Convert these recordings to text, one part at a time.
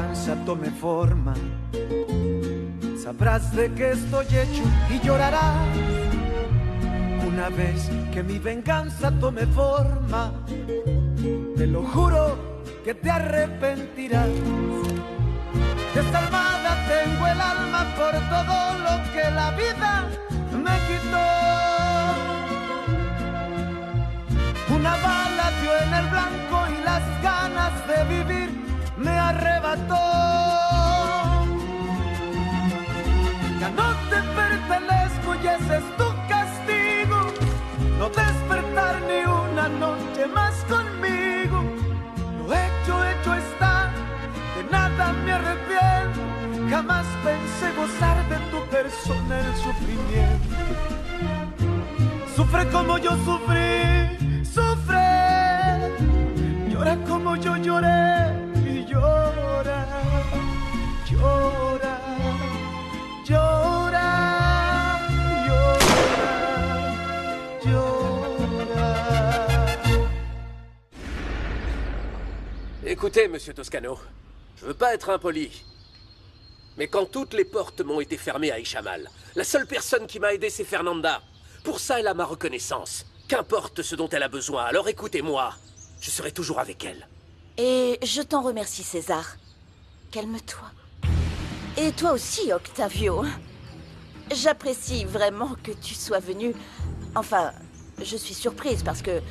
venganza tome forma, sabrás de qué estoy hecho y llorarás. Una vez que mi venganza tome forma, te lo juro que te arrepentirás. Desalmada tengo el alma por todo lo que la vida me quitó. Una bala dio en el blanco y las ganas de vivir me arrebató. Ya no te pertenezco y ese es tu castigo, no despertar ni una noche más conmigo. Lo hecho está, de nada me arrepiento. Jamás pensé gozar de tu persona el sufrimiento. Sufre como yo sufrí, sufre. Llora como yo lloré y llora, llora, llora, llora, llora. Écoutez, monsieur Toscano, je veux pas être impoli, mais quand toutes les portes m'ont été fermées à Ishamal, la seule personne qui m'a aidé, c'est Fernanda. Pour ça, elle a ma reconnaissance. Qu'importe ce dont elle a besoin, alors écoutez-moi. Je serai toujours avec elle. Et je t'en remercie, César. Calme-toi. Et toi aussi, Octavio. J'apprécie vraiment que tu sois venu. Enfin, je suis surprise parce que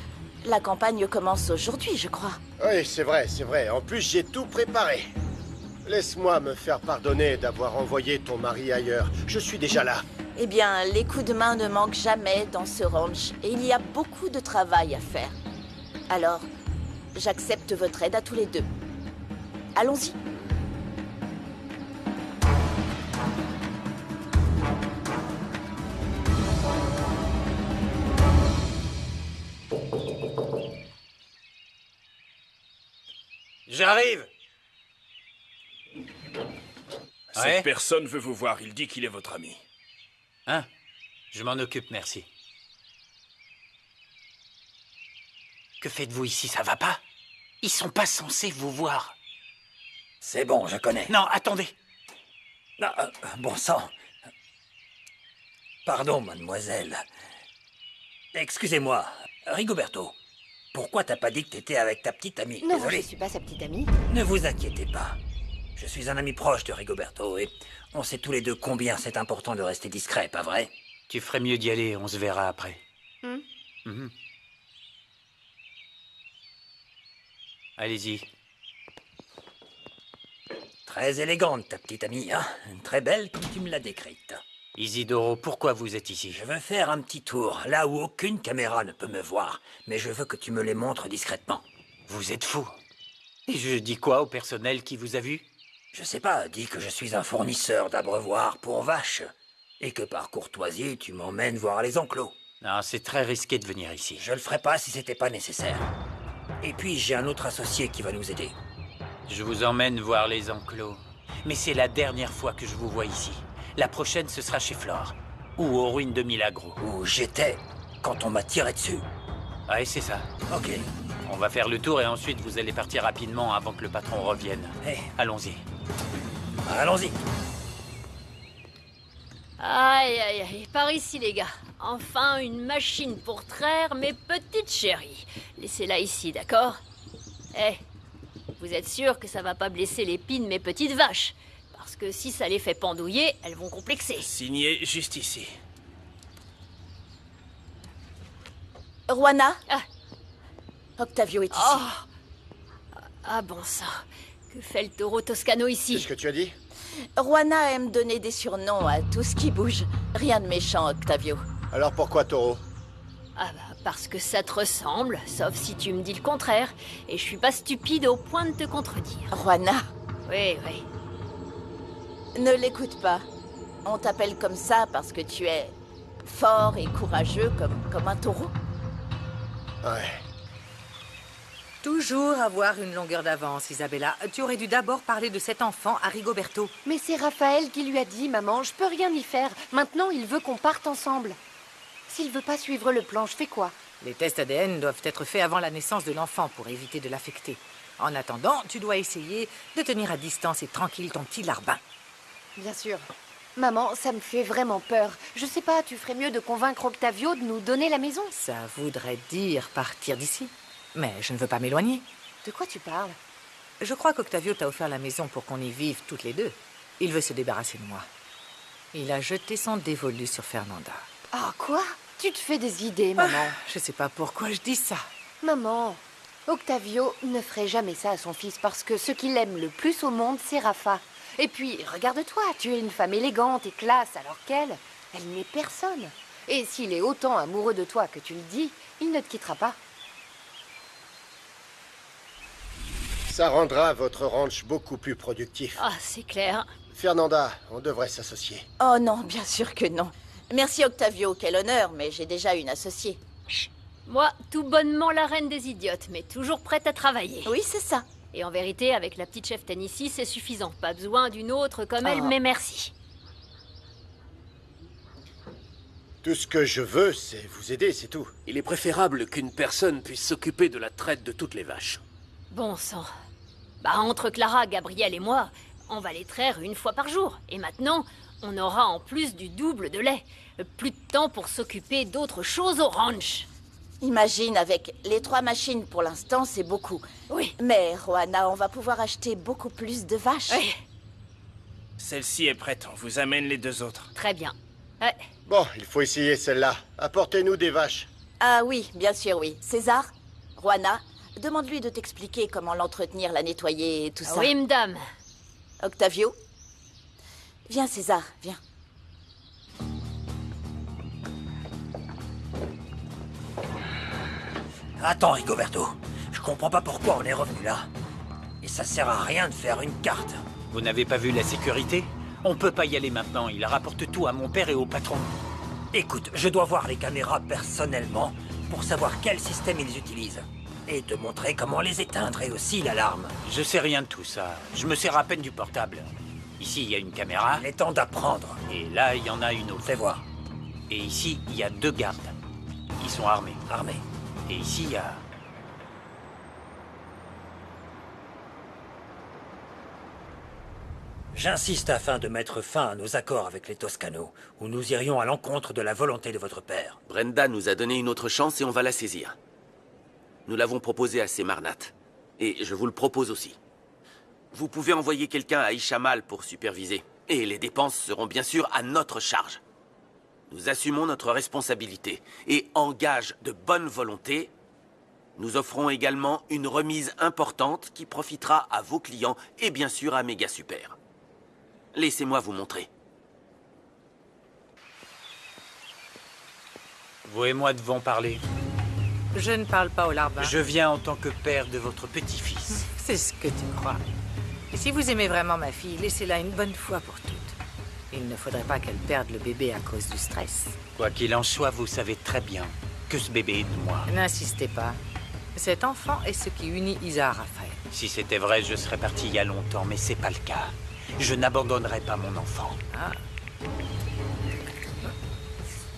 la campagne commence aujourd'hui, je crois. Oui, c'est vrai, c'est vrai. En plus, j'ai tout préparé. Laisse-moi me faire pardonner d'avoir envoyé ton mari ailleurs. Je suis déjà là. Eh bien, les coups de main ne manquent jamais dans ce ranch et il y a beaucoup de travail à faire. Alors, j'accepte votre aide à tous les deux. Allons-y. J'arrive. Cette personne veut vous voir, il dit qu'il est votre ami. Hein? Je m'en occupe, merci. Que faites-vous ici, ça va pas? Ils sont pas censés vous voir. C'est bon, je connais. Non, attendez. Bon sang. Pardon, mademoiselle. Excusez-moi, Rigoberto. Pourquoi t'as pas dit que t'étais avec ta petite amie? Non, Désolé. je suis pas sa petite amie. Ne vous inquiétez pas. Je suis un ami proche de Rigoberto et on sait tous les deux combien c'est important de rester discret, pas vrai? Tu ferais mieux d'y aller, on se verra après. Allez-y. Très élégante, ta petite amie, hein? Très belle comme tu me l'as décrite. Isidoro, pourquoi vous êtes ici? Je veux faire un petit tour, là où aucune caméra ne peut me voir, mais je veux que tu me les montres discrètement. Vous êtes fou. Et je dis quoi au personnel qui vous a vu? Je sais pas, dis que je suis un fournisseur d'abreuvoirs pour vaches, et que par courtoisie, tu m'emmènes voir les enclos. Non, c'est très risqué de venir ici. Je le ferai pas si c'était pas nécessaire. Et puis, j'ai un autre associé qui va nous aider. Je vous emmène voir les enclos. Mais c'est la dernière fois que je vous vois ici. La prochaine, ce sera chez Flore. Ou aux ruines de Milagro. Où j'étais quand on m'a tiré dessus. Ouais, c'est ça. Ok. On va faire le tour et ensuite vous allez partir rapidement avant que le patron revienne. Allons-y. Allons-y. Aïe, aïe, aïe. Par ici, les gars. Enfin, une machine pour traire mes petites chéries. Laissez-la ici, d'accord? Vous êtes sûr que ça va pas blesser l'épine mes petites vaches? Parce que si ça les fait pendouiller, elles vont complexer. Signé juste ici. Juana? Octavio est ici. Ah bon sang. Que fait le taureau Toscano ici? Qu'est-ce que tu as dit? Juana aime donner des surnoms à tout ce qui bouge. Rien de méchant, Octavio. Alors pourquoi Taureau? Parce que ça te ressemble, sauf si tu me dis le contraire. Et je suis pas stupide au point de te contredire. Juana? Oui, oui. Ne l'écoute pas. On t'appelle comme ça parce que tu es fort et courageux comme un taureau. Ouais. Toujours avoir une longueur d'avance, Isabella. Tu aurais dû d'abord parler de cet enfant à Rigoberto. Mais c'est Raphaël qui lui a dit, maman, je peux rien y faire. Maintenant, il veut qu'on parte ensemble. S'il veut pas suivre le plan, je fais quoi? Les tests ADN doivent être faits avant la naissance de l'enfant pour éviter de l'affecter. En attendant, tu dois essayer de tenir à distance et tranquille ton petit larbin. Bien sûr. Maman, ça me fait vraiment peur. Je sais pas, tu ferais mieux de convaincre Octavio de nous donner la maison. Ça voudrait dire partir d'ici. Mais je ne veux pas m'éloigner. De quoi tu parles? Je crois qu'Octavio t'a offert la maison pour qu'on y vive toutes les deux. Il veut se débarrasser de moi. Il a jeté son dévolu sur Fernanda. Ah, quoi? Tu te fais des idées, maman. Je sais pas pourquoi je dis ça. Maman, Octavio ne ferait jamais ça à son fils parce que ce qu'il aime le plus au monde, c'est Rafa. Et puis, regarde-toi, tu es une femme élégante et classe, alors qu'elle, elle n'est personne. Et s'il est autant amoureux de toi que tu le dis, il ne te quittera pas. Ça rendra votre ranch beaucoup plus productif. Ah, c'est clair. Fernanda, on devrait s'associer. Oh non, bien sûr que non. Merci Octavio, quel honneur, mais j'ai déjà une associée. Moi, tout bonnement la reine des idiotes, mais toujours prête à travailler. Oui, c'est ça. Et en vérité, avec la petite chef Tennessee, c'est suffisant. Pas besoin d'une autre comme elle, mais merci. Tout ce que je veux, c'est vous aider, c'est tout. Il est préférable qu'une personne puisse s'occuper de la traite de toutes les vaches. Bon sang. Bah, entre Clara, Gabriel et moi, on va les traire une fois par jour. Et maintenant, on aura en plus du double de lait. Plus de temps pour s'occuper d'autres choses au ranch. Imagine, avec les 3 machines pour l'instant, c'est beaucoup. Oui. Mais, Juana, on va pouvoir acheter beaucoup plus de vaches. Oui. Celle-ci est prête, on vous amène les 2 autres. Très bien. Ouais. Bon, il faut essayer celle-là. Apportez-nous des vaches. Ah oui, bien sûr, oui. César, Juana, demande-lui de t'expliquer comment l'entretenir, la nettoyer et tout ça. Oui, madame. Octavio, viens César, viens. Attends, Rigoberto. Je comprends pas pourquoi on est revenu là. Et ça sert à rien de faire une carte. Vous n'avez pas vu la sécurité? On peut pas y aller maintenant, il rapporte tout à mon père et au patron. Écoute, je dois voir les caméras personnellement pour savoir quel système ils utilisent. Et te montrer comment les éteindre et aussi l'alarme. Je sais rien de tout ça, je me sers à peine du portable. Ici, il y a une caméra. Il est temps d'apprendre. Et là, il y en a une autre. Fais voir. Et ici, il y a 2 gardes. Ils sont armés. Armés. Et ici, il y a... J'insiste afin de mettre fin à nos accords avec les Toscano, où nous irions à l'encontre de la volonté de votre père. Brenda nous a donné une autre chance et on va la saisir. Nous l'avons proposé à ces marnates. Et je vous le propose aussi. Vous pouvez envoyer quelqu'un à Ishamal pour superviser. Et les dépenses seront bien sûr à notre charge. Nous assumons notre responsabilité. Et en gage de bonne volonté, nous offrons également une remise importante qui profitera à vos clients et bien sûr à Méga Super. Laissez-moi vous montrer. Vous et moi devons parler. Je ne parle pas au larbin. Je viens en tant que père de votre petit-fils. C'est ce que tu crois. Et si vous aimez vraiment ma fille, laissez-la une bonne fois pour toutes. Il ne faudrait pas qu'elle perde le bébé à cause du stress. Quoi qu'il en soit, vous savez très bien que ce bébé est de moi. N'insistez pas. Cet enfant est ce qui unit Isa à Raphaël. Si c'était vrai, je serais parti il y a longtemps, mais c'est pas le cas. Je n'abandonnerai pas mon enfant. Ah.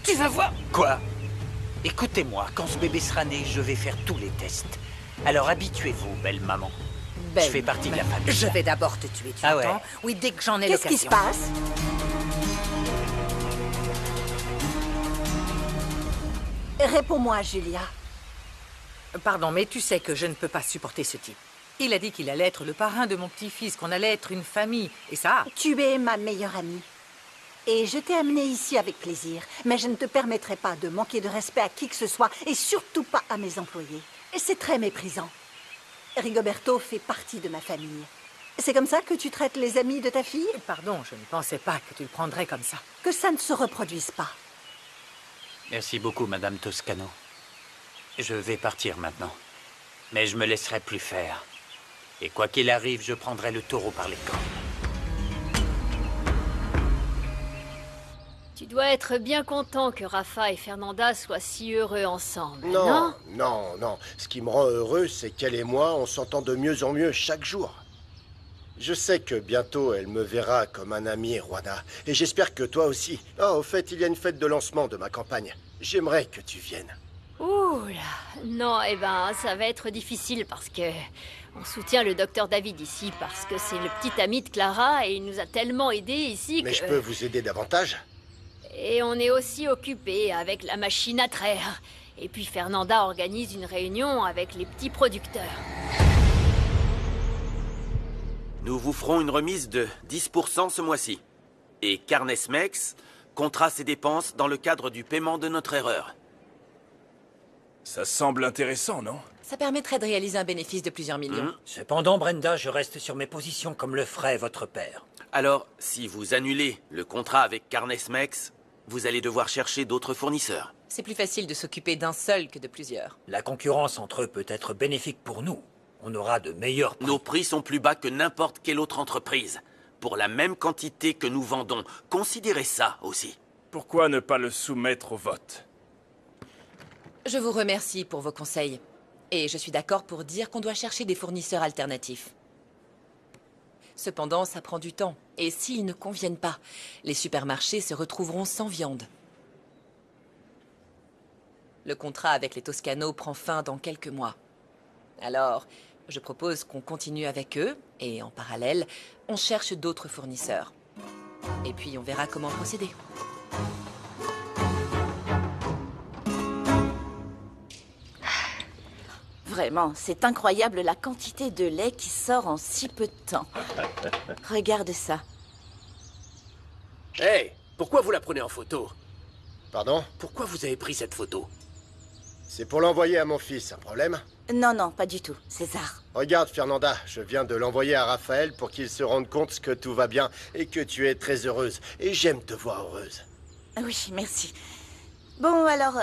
Tu vas voir. Quoi? Écoutez-moi, quand ce bébé sera né, je vais faire tous les tests. Alors habituez-vous, belle maman. Belle je fais partie de la famille. Je vais d'abord te tuer, tu Ah ouais? entends? Oui, dès que j'en ai l'occasion. Qu'est-ce qui se passe? Réponds-moi, Julia. Pardon, mais tu sais que je ne peux pas supporter ce type. Il a dit qu'il allait être le parrain de mon petit-fils, qu'on allait être une famille. Et ça... Tu es ma meilleure amie. Et je t'ai amenée ici avec plaisir. Mais je ne te permettrai pas de manquer de respect à qui que ce soit, et surtout pas à mes employés. Et c'est très méprisant. Rigoberto fait partie de ma famille. C'est comme ça que tu traites les amis de ta fille? Pardon, je ne pensais pas que tu le prendrais comme ça. Que ça ne se reproduise pas. Merci beaucoup, Madame Toscano. Je vais partir maintenant. Mais je me laisserai plus faire. Et quoi qu'il arrive, je prendrai le taureau par les cornes. Tu dois être bien content que Rafa et Fernanda soient si heureux ensemble, Non, non? non, non. Ce qui me rend heureux, c'est qu'elle et moi, on s'entend de mieux en mieux chaque jour. Je sais que bientôt, elle me verra comme un ami, Juana. Et j'espère que toi aussi. Oh, au fait, il y a une fête de lancement de ma campagne. J'aimerais que tu viennes. Ouh là. Non, eh ben, ça va être difficile parce que... On soutient le docteur David ici parce que c'est le petit ami de Clara et il nous a tellement aidés ici que... Mais je peux vous aider davantage? Et on est aussi occupé avec la machine à traire. Et puis Fernanda organise une réunion avec les petits producteurs. Nous vous ferons une remise de 10% ce mois-ci. Et Carnesmex comptera ses dépenses dans le cadre du paiement de notre erreur. Ça semble intéressant, non? Ça permettrait de réaliser un bénéfice de plusieurs millions. Cependant, Brenda, je reste sur mes positions comme le ferait votre père. Alors, si vous annulez le contrat avec Carnesmex, vous allez devoir chercher d'autres fournisseurs. C'est plus facile de s'occuper d'un seul que de plusieurs. La concurrence entre eux peut être bénéfique pour nous. On aura de meilleurs prix. Nos prix sont plus bas que n'importe quelle autre entreprise. Pour la même quantité que nous vendons. Considérez ça aussi. Pourquoi ne pas le soumettre au vote? Je vous remercie pour vos conseils. Et je suis d'accord pour dire qu'on doit chercher des fournisseurs alternatifs. Cependant, ça prend du temps. Et s'ils ne conviennent pas, les supermarchés se retrouveront sans viande. Le contrat avec les Toscano prend fin dans quelques mois. Alors, je propose qu'on continue avec eux, et en parallèle, on cherche d'autres fournisseurs. Et puis on verra comment procéder. Vraiment, c'est incroyable la quantité de lait qui sort en si peu de temps. Regarde ça. Hé, hey, pourquoi vous la prenez en photo? Pardon? Pourquoi vous avez pris cette photo? C'est pour l'envoyer à mon fils, un problème? Non, non, pas du tout, César. Regarde, Fernanda, je viens de l'envoyer à Raphaël pour qu'il se rende compte que tout va bien et que tu es très heureuse. Et j'aime te voir heureuse. Oui, merci. Bon, alors,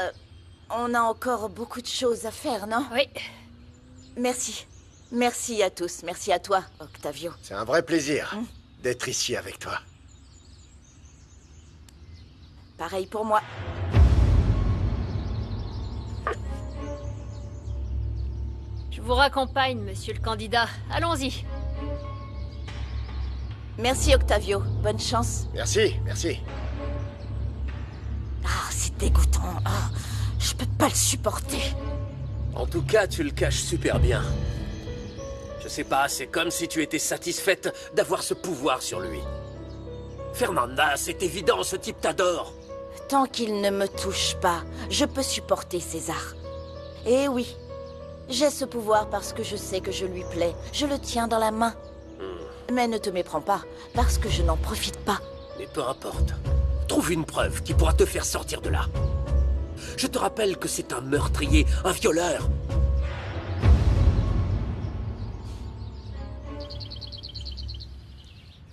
on a encore beaucoup de choses à faire, non? Oui. Merci. Merci à tous. Merci à toi, Octavio. C'est un vrai plaisir d'être ici avec toi. Pareil pour moi. Je vous raccompagne, monsieur le candidat. Allons-y. Merci, Octavio. Bonne chance. Merci, merci. Ah, c'est dégoûtant. Ah, je peux pas le supporter. En tout cas, tu le caches super bien. Je sais pas, c'est comme si tu étais satisfaite d'avoir ce pouvoir sur lui. Fernanda, c'est évident, ce type t'adore. Tant qu'il ne me touche pas, je peux supporter César. Et oui, j'ai ce pouvoir parce que je sais que je lui plais. Je le tiens dans la main. Mais ne te méprends pas, parce que je n'en profite pas. Mais peu importe. Trouve une preuve qui pourra te faire sortir de là. Je te rappelle que c'est un meurtrier, un violeur.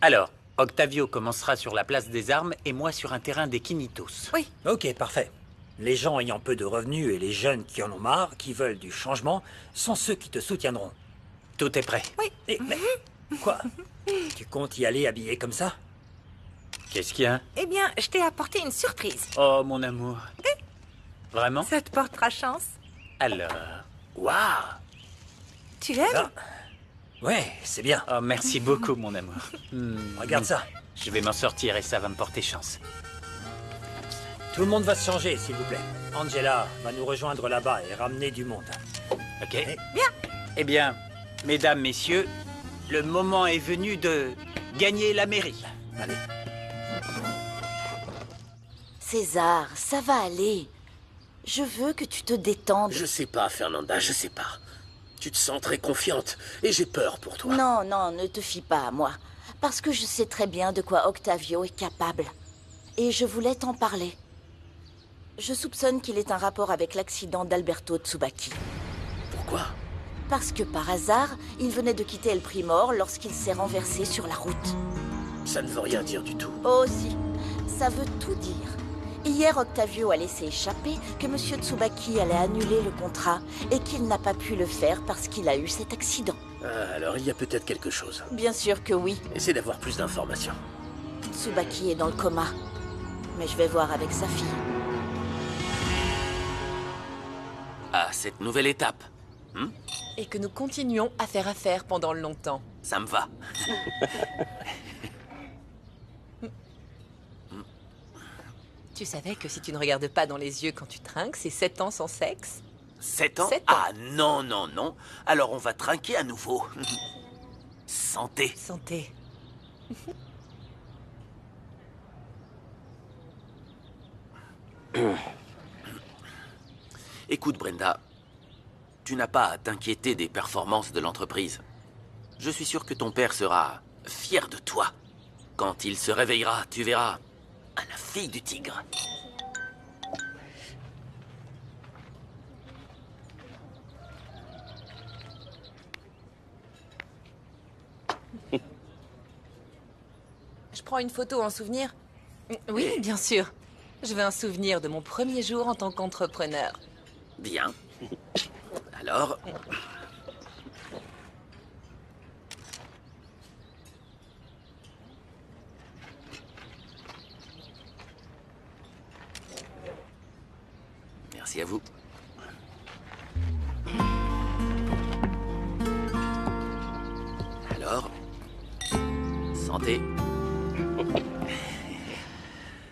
Alors, Octavio commencera sur la place des armes et moi sur un terrain des Quinitos. Oui. Ok, parfait. Les gens ayant peu de revenus et les jeunes qui en ont marre, qui veulent du changement, sont ceux qui te soutiendront. Tout est prêt. Oui. Mais, quoi? Tu comptes y aller habillé comme ça? Qu'est-ce qu'il y a? Eh bien, je t'ai apporté une surprise. Oh, mon amour. Vraiment? Ça te portera chance. Alors... Waouh! Tu aimes? Ah. Ouais, c'est bien. Oh, merci beaucoup, mon amour. Regarde ça. Je vais m'en sortir et ça va me porter chance. Tout le monde va se changer, s'il vous plaît. Angela va nous rejoindre là-bas et ramener du monde. Ok? Bien. Eh bien, mesdames, messieurs, le moment est venu de gagner la mairie. Allez. César, ça va aller. Je veux que tu te détendes. Je sais pas, Fernanda, je sais pas. Tu te sens très confiante et j'ai peur pour toi. Non, non, ne te fie pas à moi. Parce que je sais très bien de quoi Octavio est capable. Et je voulais t'en parler. Je soupçonne qu'il ait un rapport avec l'accident d'Alberto Tsubaki. Pourquoi? Parce que par hasard, il venait de quitter El Primor lorsqu'il s'est renversé sur la route. Ça ne veut rien dire du tout. Oh si, ça veut tout dire. Hier, Octavio a laissé échapper que M. Tsubaki allait annuler le contrat et qu'il n'a pas pu le faire parce qu'il a eu cet accident. Ah, alors il y a peut-être quelque chose. Bien sûr que oui. Essaie d'avoir plus d'informations. Tsubaki est dans le coma. Mais je vais voir avec sa fille. À cette nouvelle étape. Et que nous continuions à faire affaire pendant longtemps. Ça me va. Tu savais que si tu ne regardes pas dans les yeux quand tu trinques, c'est 7 ans sans sexe? 7 ans? 7 ans. Ah non, non, non. Alors on va trinquer à nouveau. Santé. Santé. Écoute, Brenda, tu n'as pas à t'inquiéter des performances de l'entreprise. Je suis sûr que ton père sera fier de toi. Quand il se réveillera, tu verras à la fille du tigre. Je prends une photo en souvenir? Oui, bien sûr. Je veux un souvenir de mon premier jour en tant qu'entrepreneur. Bien. Alors... Merci à vous. Alors... Santé.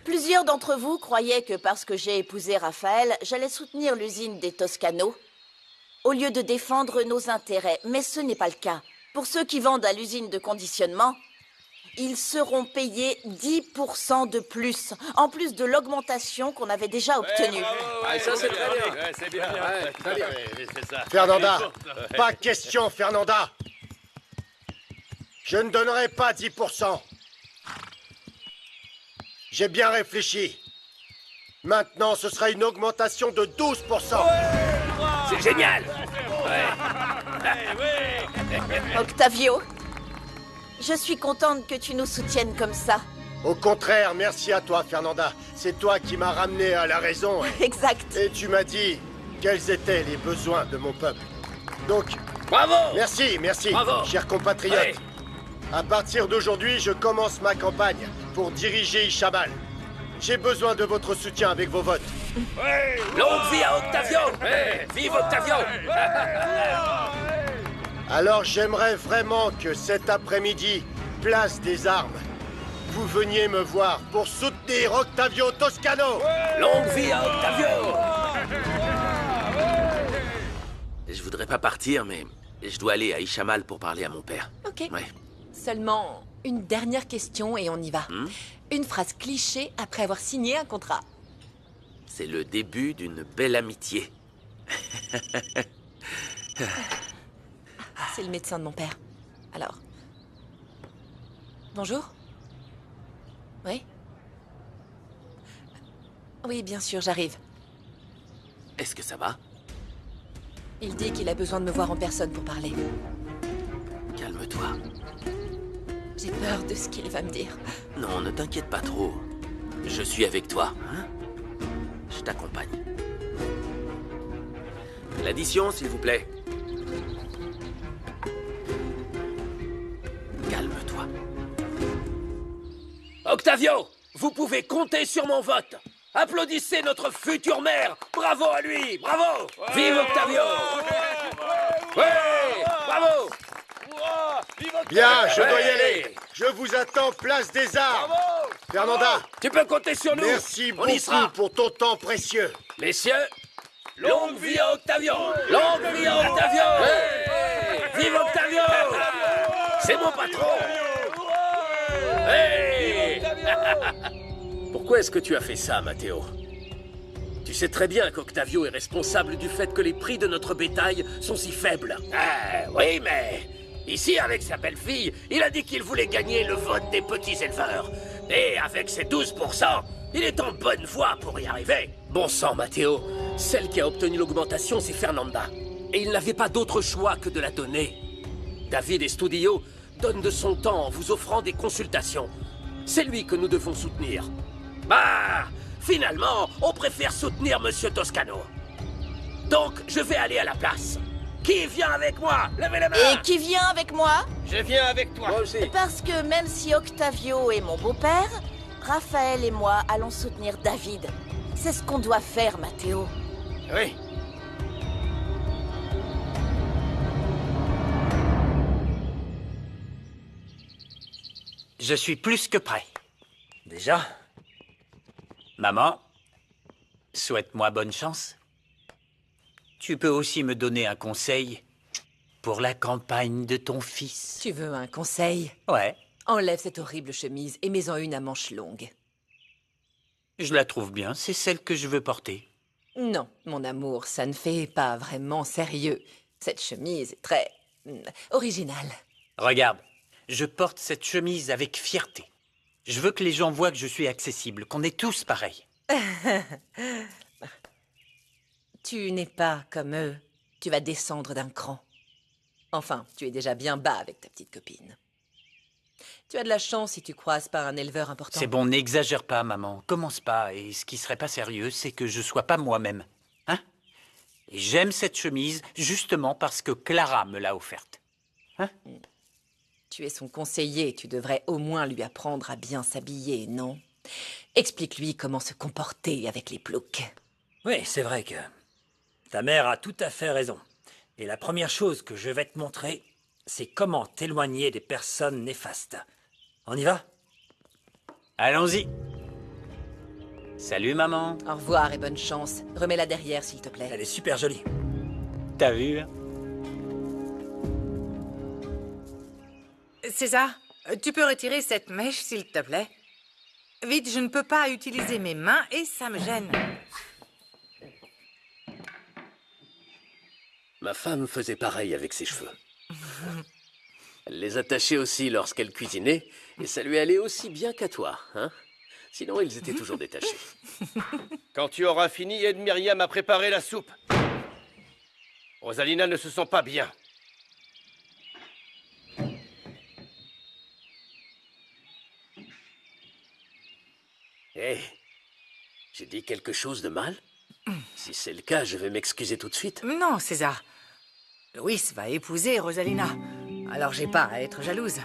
Plusieurs d'entre vous croyaient que parce que j'ai épousé Raphaël, j'allais soutenir l'usine des Toscano, au lieu de défendre nos intérêts. Mais ce n'est pas le cas. Pour ceux qui vendent à l'usine de conditionnement, ils seront payés 10% de plus, en plus de l'augmentation qu'on avait déjà obtenue. Ça, c'est très bien. C'est bien. Très bien. Fernanda, pas question, Fernanda. Je ne donnerai pas 10%. J'ai bien réfléchi. Maintenant, ce sera une augmentation de 12%. C'est génial. Octavio, je suis contente que tu nous soutiennes comme ça. Au contraire, merci à toi, Fernanda. C'est toi qui m'as ramené à la raison. Exact. Et tu m'as dit quels étaient les besoins de mon peuple. Donc, bravo. Merci, Bravo. chers compatriotes. Ouais. À partir d'aujourd'hui, je commence ma campagne pour diriger Ishamal. J'ai besoin de votre soutien avec vos votes. Longue vie à Octavio. Vive Octavio. Alors j'aimerais vraiment que cet après-midi, place des armes, vous veniez me voir pour soutenir Octavio Toscano. Longue vie à Octavio. Je voudrais pas partir, mais je dois aller à Ishamal pour parler à mon père. Ok. Ouais. Seulement une dernière question et on y va. Une phrase cliché après avoir signé un contrat. C'est le début d'une belle amitié. C'est le médecin de mon père. Alors. Bonjour? Oui? Oui, bien sûr, j'arrive. Est-ce que ça va? Il dit qu'il a besoin de me voir en personne pour parler. Calme-toi. J'ai peur de ce qu'il va me dire. Non, ne t'inquiète pas trop. Je suis avec toi, hein? Je t'accompagne. L'addition, s'il vous plaît. Calme-toi. Octavio, vous pouvez compter sur mon vote. Applaudissez notre futur maire. Bravo à lui. Bravo. Vive Octavio. Bravo. Bien, je dois y aller. Je vous attends place des armes. Fernanda, tu peux compter sur nous. Merci On y sera. beaucoup pour ton temps précieux. Messieurs, longue vie à Octavio. Longue vie à Octavio. Vive Octavio. C'est mon patron. Pourquoi est-ce que tu as fait ça, Matteo? Tu sais très bien qu'Octavio est responsable du fait que les prix de notre bétail sont si faibles. Oui, mais ici, avec sa belle-fille, il a dit qu'il voulait gagner le vote des petits éleveurs. Et avec ses 12%, il est en bonne voie pour y arriver. Bon sang, Matteo, celle qui a obtenu l'augmentation, c'est Fernanda. Et il n'avait pas d'autre choix que de la donner. David Estudio donne de son temps en vous offrant des consultations. C'est lui que nous devons soutenir. Bah, finalement, on préfère soutenir Monsieur Toscano. Donc, je vais aller à la place. Qui vient avec moi? Levez les mains. Et qui vient avec moi? Je viens avec toi. Moi aussi. Parce que même si Octavio est mon beau-père, Raphaël et moi allons soutenir David. C'est ce qu'on doit faire, Matteo. Oui. Je suis plus que prêt. Déjà, Maman, souhaite-moi bonne chance. Tu peux aussi me donner un conseil pour la campagne de ton fils. Tu veux un conseil? Ouais. Enlève cette horrible chemise et mets-en une à manches longues. Je la trouve bien, c'est celle que je veux porter. Non, mon amour, ça ne fait pas vraiment sérieux. Cette chemise est très... originale. Regarde, je porte cette chemise avec fierté. Je veux que les gens voient que je suis accessible, qu'on est tous pareils. Tu n'es pas comme eux. Tu vas descendre d'un cran. Enfin, tu es déjà bien bas avec ta petite copine. Tu as de la chance si tu croises pas un éleveur important. C'est bon, n'exagère pas, maman. Commence pas. Et ce qui serait pas sérieux, c'est que je sois pas moi-même. Hein? Et j'aime cette chemise justement parce que Clara me l'a offerte. Hein? Tu es son conseiller. Tu devrais au moins lui apprendre à bien s'habiller, non? Explique-lui comment se comporter avec les ploucs. Oui, c'est vrai que ta mère a tout à fait raison. Et la première chose que je vais te montrer, c'est comment t'éloigner des personnes néfastes. On y va? Allons-y. Salut, maman. Au revoir et bonne chance. Remets-la derrière, s'il te plaît. Elle est super jolie. T'as vu? César, tu peux retirer cette mèche, s'il te plaît? Vite, je ne peux pas utiliser mes mains et ça me gêne. Ma femme faisait pareil avec ses cheveux. Elle les attachait aussi lorsqu'elle cuisinait, et ça lui allait aussi bien qu'à toi, hein? Sinon, ils étaient toujours détachés. Quand tu auras fini, aide Myriam à préparer la soupe. Rosalina ne se sent pas bien. Hé, j'ai dit quelque chose de mal? Si c'est le cas, je vais m'excuser tout de suite. Non, César. Louis va épouser Rosalina. Alors j'ai pas à être jalouse.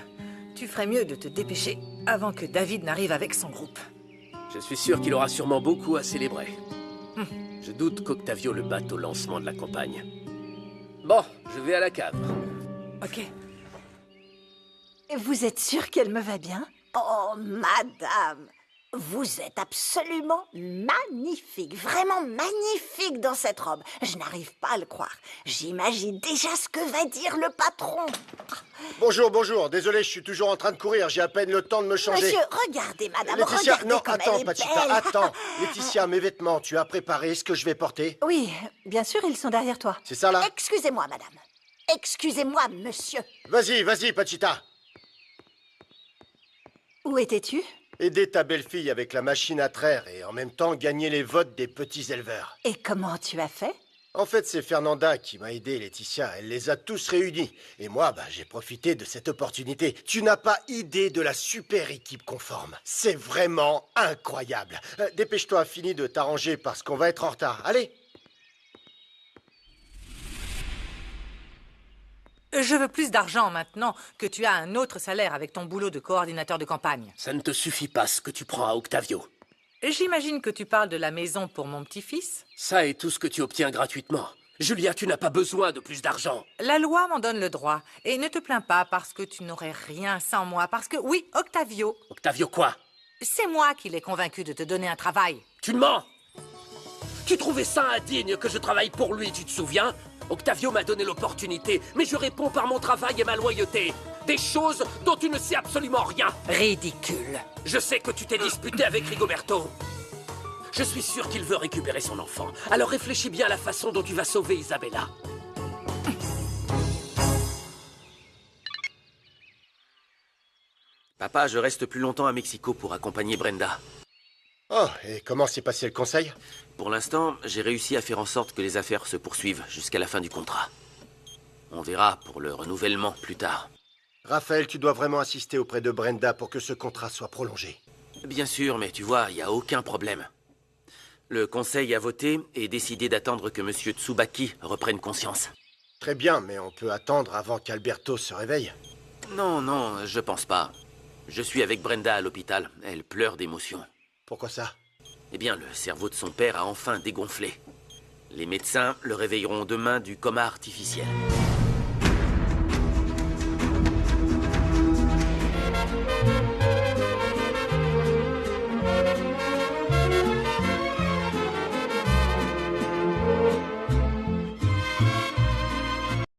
Tu ferais mieux de te dépêcher avant que David n'arrive avec son groupe. Je suis sûr qu'il aura sûrement beaucoup à célébrer. Je doute qu'Octavio le batte au lancement de la campagne. Bon, je vais à la cave. Ok. Vous êtes sûre qu'elle me va bien? Oh, madame, vous êtes absolument magnifique, vraiment magnifique dans cette robe. Je n'arrive pas à le croire. J'imagine déjà ce que va dire le patron. Bonjour, bonjour. Désolé, je suis toujours en train de courir. J'ai à peine le temps de me changer. Monsieur, regardez, madame, Laetitia, regardez non, comme attends, elle est Pachita, belle. attends. Laetitia, mes vêtements, tu as préparé ce que je vais porter? Oui, bien sûr, ils sont derrière toi. C'est ça, là? Excusez-moi, madame. Excusez-moi, monsieur. Vas-y, vas-y, Pachita. Où étais-tu? Aider ta belle-fille avec la machine à traire et en même temps gagner les votes des petits éleveurs. Et comment tu as fait? En fait, c'est Fernanda qui m'a aidé, Laetitia. Elle les a tous réunis. Et moi, j'ai profité de cette opportunité. Tu n'as pas idée de la super équipe qu'on forme. C'est vraiment incroyable. Dépêche-toi, finis de t'arranger parce qu'on va être en retard. Allez! Je veux plus d'argent maintenant que tu as un autre salaire avec ton boulot de coordinateur de campagne. Ça ne te suffit pas ce que tu prends à Octavio. J'imagine que tu parles de la maison pour mon petit-fils. Ça est tout ce que tu obtiens gratuitement. Julia, tu n'as pas besoin de plus d'argent. La loi m'en donne le droit. Et ne te plains pas parce que tu n'aurais rien sans moi. Parce que, oui, Octavio... Octavio quoi? C'est moi qui l'ai convaincu de te donner un travail. Tu mens! Tu trouvais ça indigne que je travaille pour lui, tu te souviens? Octavio m'a donné l'opportunité, mais je réponds par mon travail et ma loyauté. Des choses dont tu ne sais absolument rien. Ridicule. Je sais que tu t'es disputé avec Rigoberto. Je suis sûr qu'il veut récupérer son enfant. Alors réfléchis bien à la façon dont tu vas sauver Isabella. Papa, je reste plus longtemps à Mexico pour accompagner Brenda. Oh, et comment s'est passé le conseil? Pour l'instant, j'ai réussi à faire en sorte que les affaires se poursuivent jusqu'à la fin du contrat. On verra pour le renouvellement plus tard. Raphaël, tu dois vraiment insister auprès de Brenda pour que ce contrat soit prolongé. Bien sûr, mais tu vois, il n'y a aucun problème. Le conseil a voté et décidé d'attendre que M. Tsubaki reprenne conscience. Très bien, mais on peut attendre avant qu'Alberto se réveille. Non, non, je pense pas. Je suis avec Brenda à l'hôpital. Elle pleure d'émotion. Pourquoi ça? Eh bien, le cerveau de son père a enfin dégonflé. Les médecins le réveilleront demain du coma artificiel.